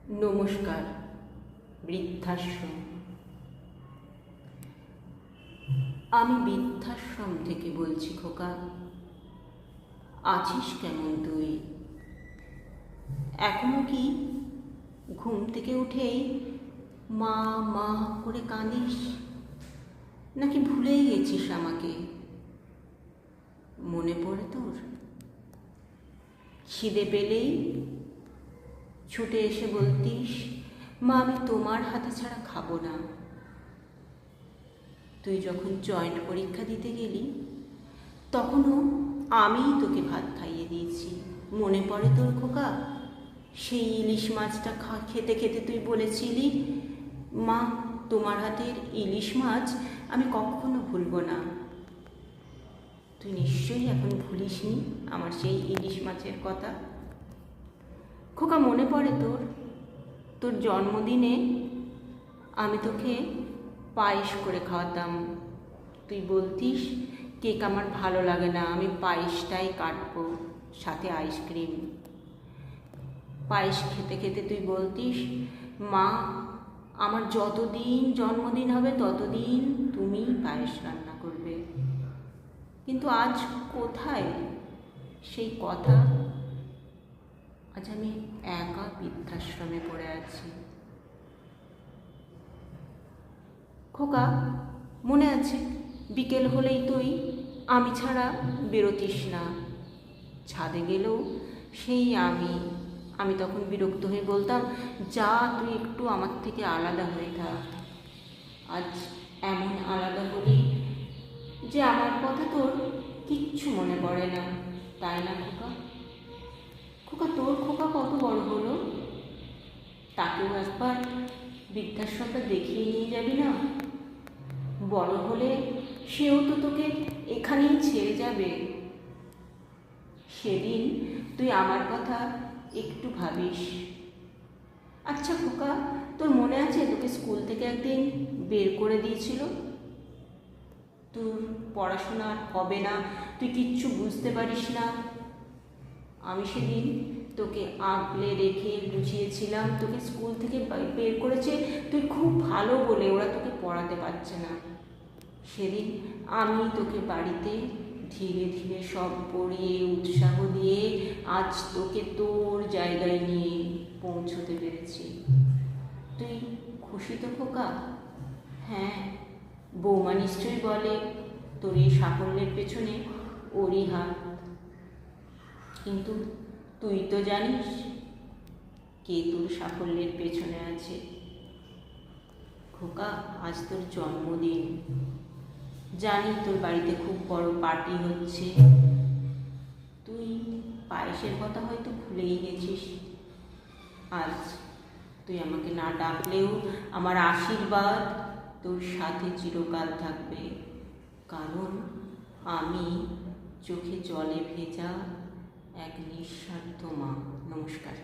নমস্কার। বৃদ্ধাশ্রম। আমি বৃদ্ধাশ্রম থেকে বলছি। খোকা, আছিস কেমন তুই? এখনো কি ঘুম থেকে উঠেই মা মা করে কাঁদিস, নাকি ভুলেই গেছিস আমাকে? মনে পড়ে তোর? খিদে পেলেই ছুটে এসে বলতিস, মা আমি তোমার হাতে ছাড়া খাবো না। তুই যখন জয়েন্ট পরীক্ষা দিতে গেলি তখনও আমিই তোকে ভাত খাইয়ে দিয়েছি। মনে পড়ে তোর খোকা? সেই ইলিশ মাছটা খেতে খেতে তুই বলেছিলি, মা তোমার হাতের ইলিশ মাছ আমি কখনো ভুলবো না। তুই নিশ্চয়ই এখন ভুলিসনি আমার সেই ইলিশ মাছের কথা। খোকা, মনে পড়ে তোর? তোর জন্মদিনে আমি তোকে পায়েস করে খাওয়াতাম। তুই বলতিস, কেক আমার ভালো লাগে না, আমি পায়েসটাই কাটবো, সাথে আইসক্রিম। পায়েস খেতে খেতে তুই বলতিস, মা আমার যতদিন জন্মদিন হবে ততদিন তুমি পায়েস রান্না করবে। কিন্তু আজ কোথায় সেই কথা? আজ আমি একা বৃদ্ধাশ্রমে পড়ে আছি। খোকা, মনে আছে বিকেল হলেই তুই আমি ছাড়া বেরোতিস না। ছাদে গেলেও সেই আমি তখন বিরক্ত হয়ে বলতাম, যা তুই একটু আমার থেকে আলাদা হয়ে থাক। আজ এমন আলাদা হলি যে আমার কথা তোর কিচ্ছু মনে পড়ে না, তাই না খোকা? খোকা, তোর খোকা কত বড় হলো? তাকেও একবার বৃদ্ধাশ্রমটা দেখিয়ে নিয়ে যাবি না? বড় হলে সেও তো তোকে এখানেই ছেড়ে যাবে। সেদিন তুই আমার কথা একটু ভাবিস। আচ্ছা খোকা, তোর মনে আছে তোকে স্কুল থেকে একদিন বের করে দিয়েছিল? তোর পড়াশোনা হবে না, তুই কিচ্ছু বুঝতে পারিস না। আমি সেদিন তোকে আগলে রেখে বুঝিয়েছিলাম, তোকে স্কুল থেকে বের করেছে তুই খুব ভালো বলে, ওরা তোকে পড়াতে পারছে না। সেদিন আমি তোকে বাড়িতে ধীরে ধীরে সব পড়িয়ে উৎসাহ দিয়ে আজ তোকে তোর জায়গায় নিয়ে পৌঁছতে পেরেছি। তুই খুশি তো খোকা? হ্যাঁ, বৌমা নিশ্চয়ই বলে তোর এই সাফল্যের পেছনে ওরই হাত। কিন্তু তুই তো জানিস কে তোর সাফল্যের পেছনে আছে। খোকা, আজ তোর জন্মদিন। জানি তোর বাড়িতে খুব বড় পার্টি হচ্ছে। তুই পায়েসের কথা হয়তো ভুলেই গেছিস। আজ তুই আমাকে না ডাকলেও আমার আশীর্বাদ তোর সাথে চিরকাল থাকবে, কারণ আমি চোখে জলে ভেজা এক নিঃস্বার্থ মা। নমস্কার।